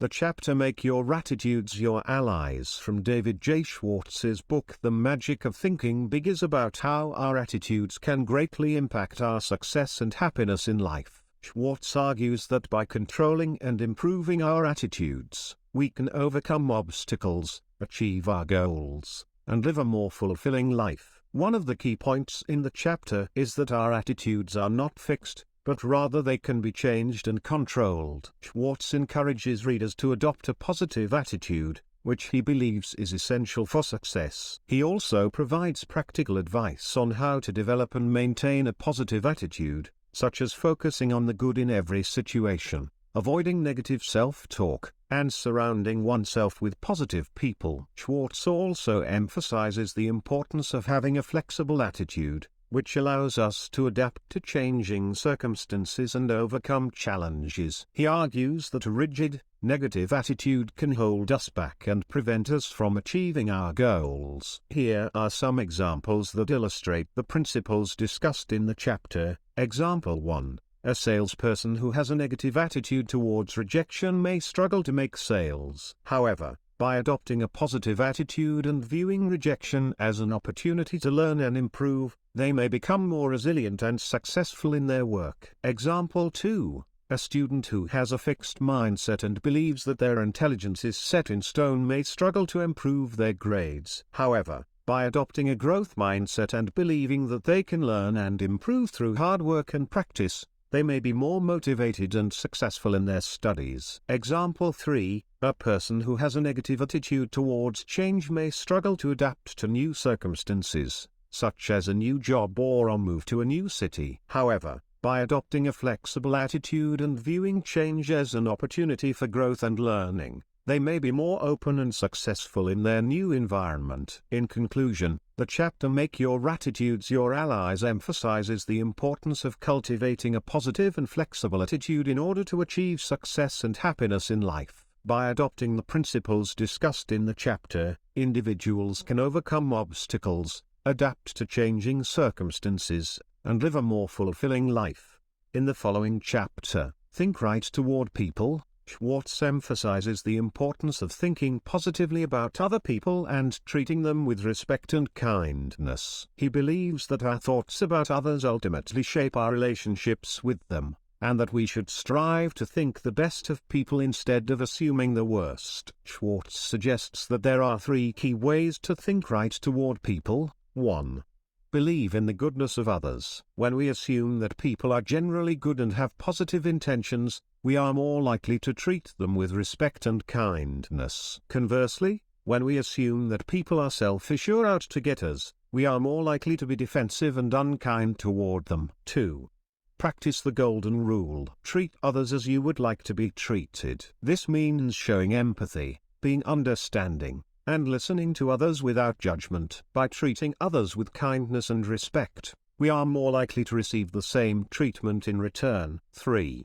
The chapter Make Your Attitudes Your Allies from David J. Schwartz's book The Magic of Thinking Big is about how our attitudes can greatly impact our success and happiness in life. Schwartz argues that by controlling and improving our attitudes, we can overcome obstacles, achieve our goals, and live a more fulfilling life. One of the key points in the chapter is that our attitudes are not fixed, but rather they can be changed and controlled. Schwartz encourages readers to adopt a positive attitude, which he believes is essential for success. He also provides practical advice on how to develop and maintain a positive attitude, such as focusing on the good in every situation, avoiding negative self-talk, and surrounding oneself with positive people. Schwartz also emphasizes the importance of having a flexible attitude, which allows us to adapt to changing circumstances and overcome challenges. He argues that a rigid, negative attitude can hold us back and prevent us from achieving our goals. Here are some examples that illustrate the principles discussed in the chapter. Example 1. A salesperson who has a negative attitude towards rejection may struggle to make sales. However, by adopting a positive attitude and viewing rejection as an opportunity to learn and improve, they may become more resilient and successful in their work. Example 2. A student who has a fixed mindset and believes that their intelligence is set in stone may struggle to improve their grades. However, by adopting a growth mindset and believing that they can learn and improve through hard work and practice, they may be more motivated and successful in their studies. Example 3. A person who has a negative attitude towards change may struggle to adapt to new circumstances, such as a new job or a move to a new city. However, by adopting a flexible attitude and viewing change as an opportunity for growth and learning, they may be more open and successful in their new environment. In conclusion, the chapter Make Your Attitudes Your Allies emphasizes the importance of cultivating a positive and flexible attitude in order to achieve success and happiness in life. By adopting the principles discussed in the chapter, individuals can overcome obstacles, adapt to changing circumstances, and live a more fulfilling life. In the following chapter, Think Right Toward People, Schwartz emphasizes the importance of thinking positively about other people and treating them with respect and kindness. He believes that our thoughts about others ultimately shape our relationships with them, and that we should strive to think the best of people instead of assuming the worst. Schwartz suggests that there are 3 key ways to think right toward people. 1. Believe in the goodness of others. When we assume that people are generally good and have positive intentions, we are more likely to treat them with respect and kindness. Conversely, when we assume that people are selfish or out to get us, we are more likely to be defensive and unkind toward them. 2. Practice the golden rule. Treat others as you would like to be treated. This means showing empathy, being understanding, and listening to others without judgment. By treating others with kindness and respect, we are more likely to receive the same treatment in return. 3.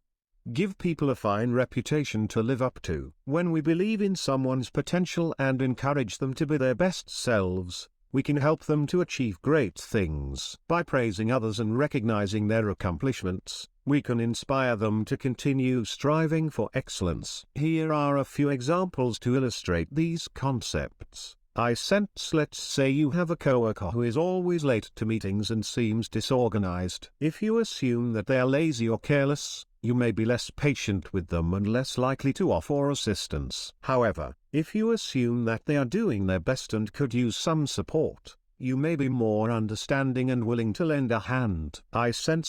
Give people a fine reputation to live up to. When we believe in someone's potential and encourage them to be their best selves, we can help them to achieve great things. By praising others and recognizing their accomplishments, we can inspire them to continue striving for excellence. Here are a few examples to illustrate these concepts. Let's say you have a coworker who is always late to meetings and seems disorganized. If you assume that they are lazy or careless, you may be less patient with them and less likely to offer assistance. However, if you assume that they are doing their best and could use some support, you may be more understanding and willing to lend a hand.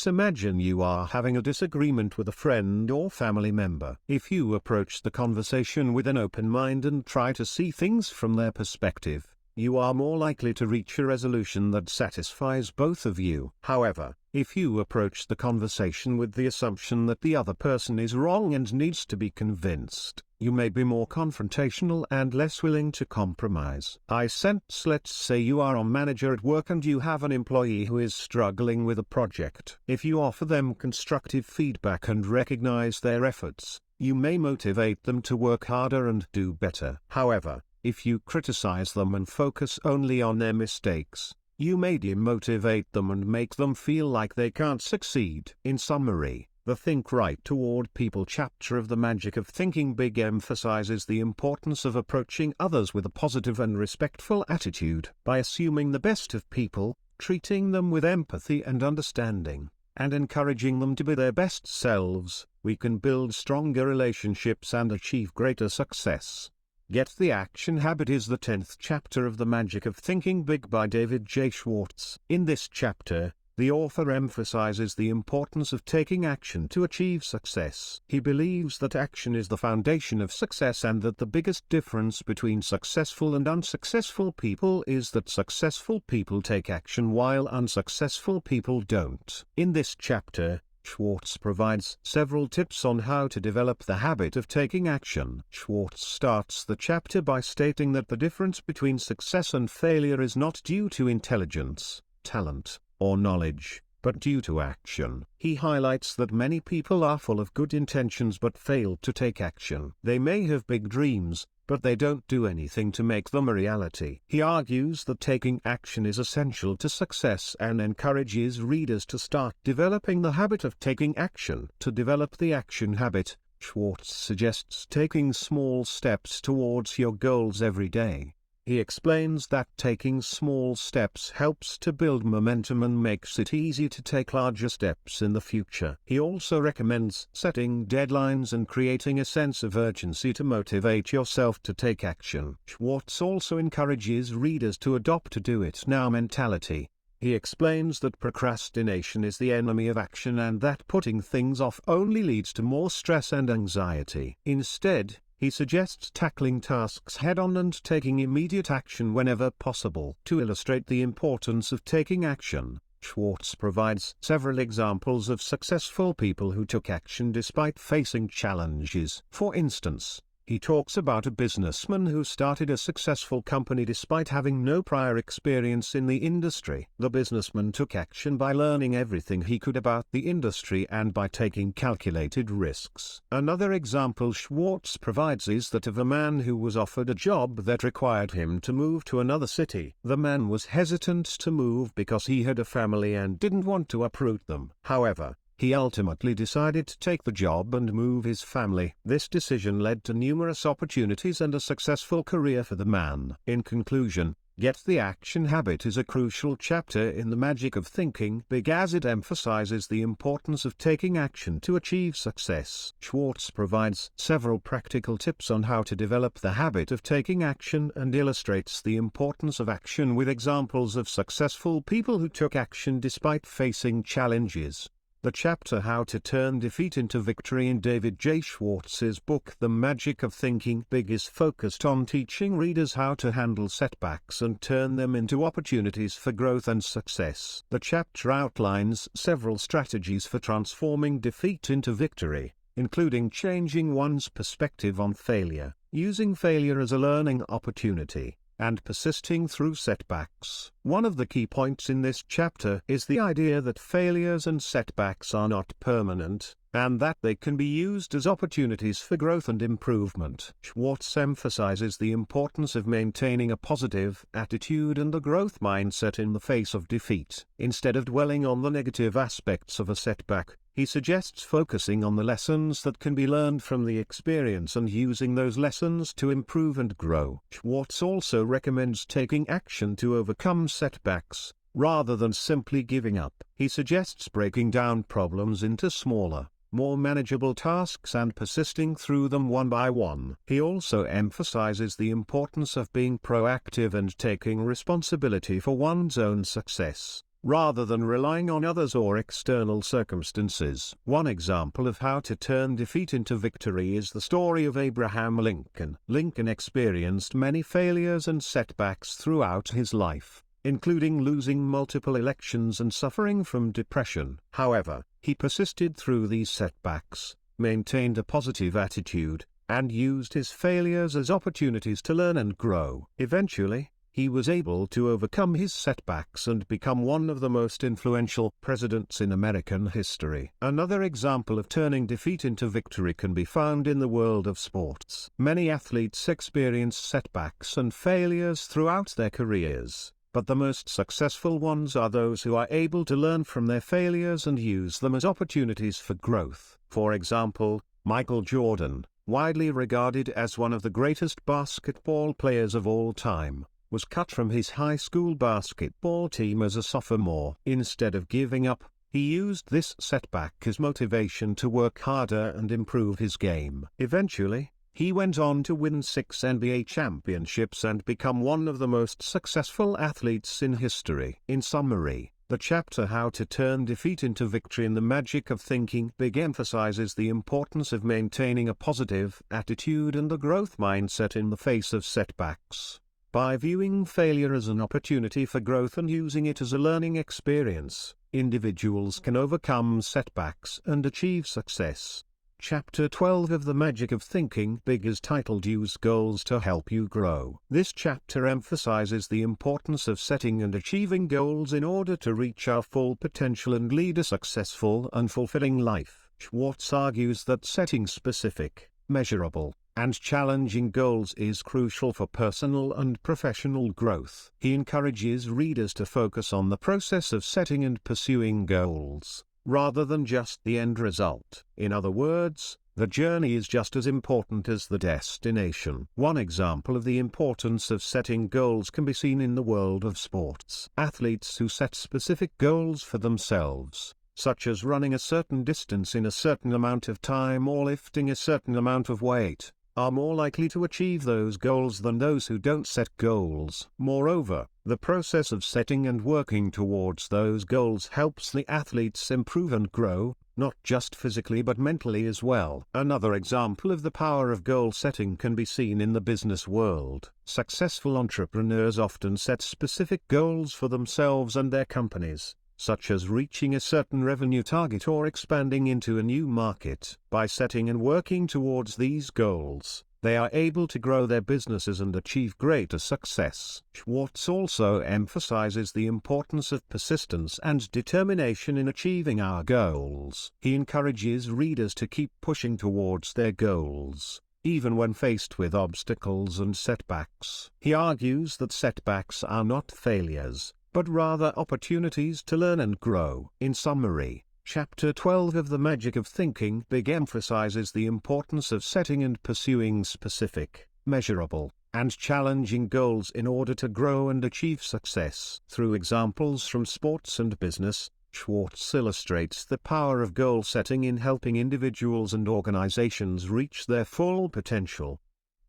Imagine you are having a disagreement with a friend or family member. If you approach the conversation with an open mind and try to see things from their perspective, you are more likely to reach a resolution that satisfies both of you. However, if you approach the conversation with the assumption that the other person is wrong and needs to be convinced, you may be more confrontational and less willing to compromise. Let's say you are a manager at work and you have an employee who is struggling with a project. If you offer them constructive feedback and recognize their efforts, you may motivate them to work harder and do better. However, if you criticize them and focus only on their mistakes, you may demotivate them and make them feel like they can't succeed. In summary, The Think Right Toward People chapter of The Magic of Thinking Big emphasizes the importance of approaching others with a positive and respectful attitude. By assuming the best of people, treating them with empathy and understanding, and encouraging them to be their best selves, we can build stronger relationships and achieve greater success. Get the Action Habit is the 10th chapter of The Magic of Thinking Big by David J. Schwartz. In this chapter, the author emphasizes the importance of taking action to achieve success. He believes that action is the foundation of success and that the biggest difference between successful and unsuccessful people is that successful people take action while unsuccessful people don't. In this chapter, Schwartz provides several tips on how to develop the habit of taking action. Schwartz starts the chapter by stating that the difference between success and failure is not due to intelligence, talent, or knowledge, but due to action. He highlights that many people are full of good intentions but fail to take action. They may have big dreams, but they don't do anything to make them a reality. He argues that taking action is essential to success and encourages readers to start developing the habit of taking action. To develop the action habit, Schwartz suggests taking small steps towards your goals every day. He explains that taking small steps helps to build momentum and makes it easy to take larger steps in the future. He also recommends setting deadlines and creating a sense of urgency to motivate yourself to take action. Schwartz also encourages readers to adopt a do-it-now mentality. He explains that procrastination is the enemy of action and that putting things off only leads to more stress and anxiety. Instead, he suggests tackling tasks head-on and taking immediate action whenever possible. To illustrate the importance of taking action, Schwartz provides several examples of successful people who took action despite facing challenges. For instance, he talks about a businessman who started a successful company despite having no prior experience in the industry. The businessman took action by learning everything he could about the industry and by taking calculated risks. Another example Schwartz provides is that of a man who was offered a job that required him to move to another city. The man was hesitant to move because he had a family and didn't want to uproot them. However, he ultimately decided to take the job and move his family. This decision led to numerous opportunities and a successful career for the man. In conclusion, Get the Action Habit is a crucial chapter in The Magic of Thinking Big as it emphasizes the importance of taking action to achieve success. Schwartz provides several practical tips on how to develop the habit of taking action and illustrates the importance of action with examples of successful people who took action despite facing challenges. The chapter How to Turn Defeat into Victory in David J. Schwartz's book The Magic of Thinking Big is focused on teaching readers how to handle setbacks and turn them into opportunities for growth and success. The chapter outlines several strategies for transforming defeat into victory, including changing one's perspective on failure, using failure as a learning opportunity, and persisting through setbacks. One of the key points in this chapter is the idea that failures and setbacks are not permanent, and that they can be used as opportunities for growth and improvement. Schwartz emphasizes the importance of maintaining a positive attitude and a growth mindset in the face of defeat. Instead of dwelling on the negative aspects of a setback, he suggests focusing on the lessons that can be learned from the experience and using those lessons to improve and grow. Schwartz also recommends taking action to overcome setbacks, rather than simply giving up. He suggests breaking down problems into smaller, more manageable tasks and persisting through them one by one. He also emphasizes the importance of being proactive and taking responsibility for one's own success, rather than relying on others or external circumstances. One example of how to turn defeat into victory is the story of Abraham Lincoln. Lincoln experienced many failures and setbacks throughout his life, including losing multiple elections and suffering from depression. However, he persisted through these setbacks, maintained a positive attitude, and used his failures as opportunities to learn and grow. Eventually, he was able to overcome his setbacks and become one of the most influential presidents in American history. Another example of turning defeat into victory can be found in the world of sports. Many athletes experience setbacks and failures throughout their careers, but the most successful ones are those who are able to learn from their failures and use them as opportunities for growth. For example, Michael Jordan, widely regarded as one of the greatest basketball players of all time, was cut from his high school basketball team as a sophomore. Instead of giving up, he used this setback as motivation to work harder and improve his game. Eventually, he went on to win 6 NBA championships and become one of the most successful athletes in history. In summary, the chapter How to Turn Defeat into Victory in the Magic of Thinking Big emphasizes the importance of maintaining a positive attitude and a growth mindset in the face of setbacks. By viewing failure as an opportunity for growth and using it as a learning experience, individuals can overcome setbacks and achieve success. Chapter 12 of The Magic of Thinking Big is titled Use Goals to Help You Grow. This chapter emphasizes the importance of setting and achieving goals in order to reach our full potential and lead a successful and fulfilling life. Schwartz argues that setting specific, measurable, and challenging goals is crucial for personal and professional growth. He encourages readers to focus on the process of setting and pursuing goals, rather than just the end result. In other words, the journey is just as important as the destination. One example of the importance of setting goals can be seen in the world of sports. Athletes who set specific goals for themselves, such as running a certain distance in a certain amount of time or lifting a certain amount of weight, are more likely to achieve those goals than those who don't set goals. Moreover, the process of setting and working towards those goals helps the athletes improve and grow, not just physically but mentally as well. Another example of the power of goal setting can be seen in the business world. Successful entrepreneurs often set specific goals for themselves and their companies, such as reaching a certain revenue target or expanding into a new market. By setting and working towards these goals, they are able to grow their businesses and achieve greater success. Schwartz also emphasizes the importance of persistence and determination in achieving our goals. He encourages readers to keep pushing towards their goals, even when faced with obstacles and setbacks. He argues that setbacks are not failures, but rather opportunities to learn and grow. In summary, Chapter 12 of The Magic of Thinking Big emphasizes the importance of setting and pursuing specific, measurable, and challenging goals in order to grow and achieve success. Through examples from sports and business, Schwartz illustrates the power of goal setting in helping individuals and organizations reach their full potential.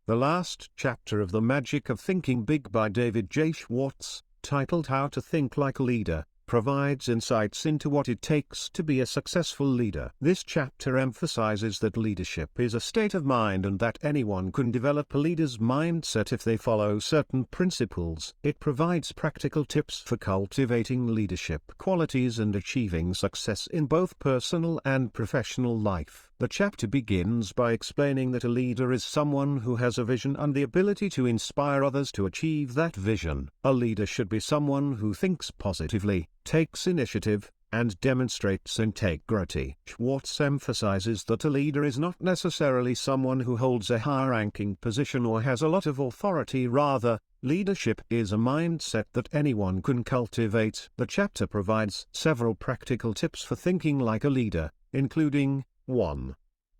The last chapter of The Magic of Thinking Big by David J. Schwartz, titled How to Think Like a Leader, provides insights into what it takes to be a successful leader. This chapter emphasizes that leadership is a state of mind and that anyone can develop a leader's mindset if they follow certain principles. It provides practical tips for cultivating leadership qualities and achieving success in both personal and professional life. The chapter begins by explaining that a leader is someone who has a vision and the ability to inspire others to achieve that vision. A leader should be someone who thinks positively, takes initiative, and demonstrates integrity. Schwartz emphasizes that a leader is not necessarily someone who holds a high-ranking position or has a lot of authority. Rather, leadership is a mindset that anyone can cultivate. The chapter provides several practical tips for thinking like a leader, including 1.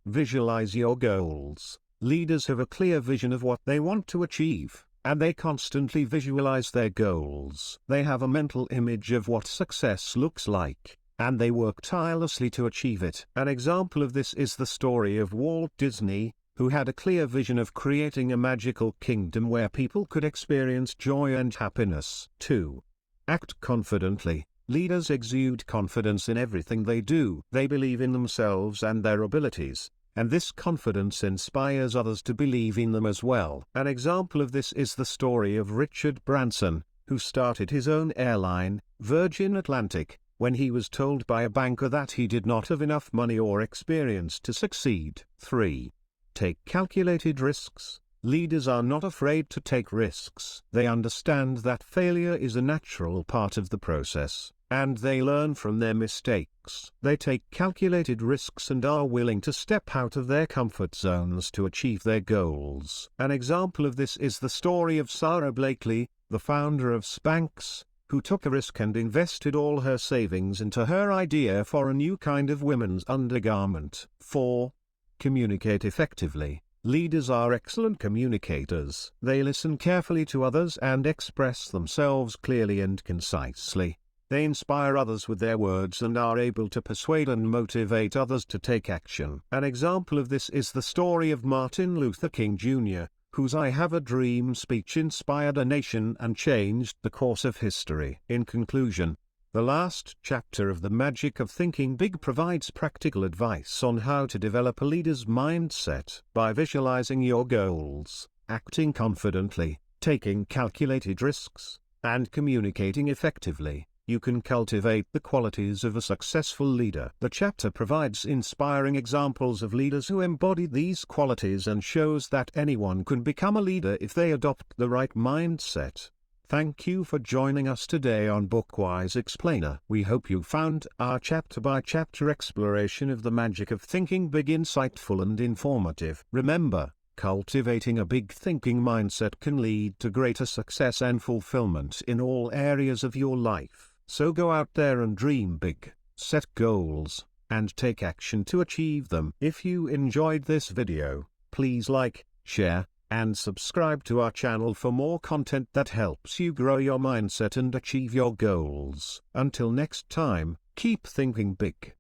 Visualize your goals. Leaders have a clear vision of what they want to achieve, and they constantly visualize their goals. They have a mental image of what success looks like, and they work tirelessly to achieve it. An example of this is the story of Walt Disney, who had a clear vision of creating a magical kingdom where people could experience joy and happiness. 2. Act confidently. Leaders exude confidence in everything they do. They believe in themselves and their abilities, and this confidence inspires others to believe in them as well. An example of this is the story of Richard Branson, who started his own airline, Virgin Atlantic, when he was told by a banker that he did not have enough money or experience to succeed. 3. Take calculated risks. Leaders are not afraid to take risks. They understand that failure is a natural part of the process, and they learn from their mistakes. They take calculated risks and are willing to step out of their comfort zones to achieve their goals. An example of this is the story of Sarah Blakely, the founder of Spanx, who took a risk and invested all her savings into her idea for a new kind of women's undergarment. 4. Communicate effectively. Leaders are excellent communicators. They listen carefully to others and express themselves clearly and concisely. They inspire others with their words and are able to persuade and motivate others to take action. An example of this is the story of Martin Luther King Jr., whose "I Have a Dream" speech inspired a nation and changed the course of history. In conclusion, the last chapter of The Magic of Thinking Big provides practical advice on how to develop a leader's mindset. By visualizing your goals, acting confidently, taking calculated risks, and communicating effectively, you can cultivate the qualities of a successful leader. The chapter provides inspiring examples of leaders who embodied these qualities and shows that anyone can become a leader if they adopt the right mindset. Thank you for joining us today on Bookwise Explainer. We hope you found our chapter-by-chapter exploration of the magic of thinking big insightful and informative. Remember, cultivating a big thinking mindset can lead to greater success and fulfillment in all areas of your life. So go out there and dream big, set goals, and take action to achieve them. If you enjoyed this video, please like, share, and subscribe to our channel for more content that helps you grow your mindset and achieve your goals. Until next time, keep thinking big.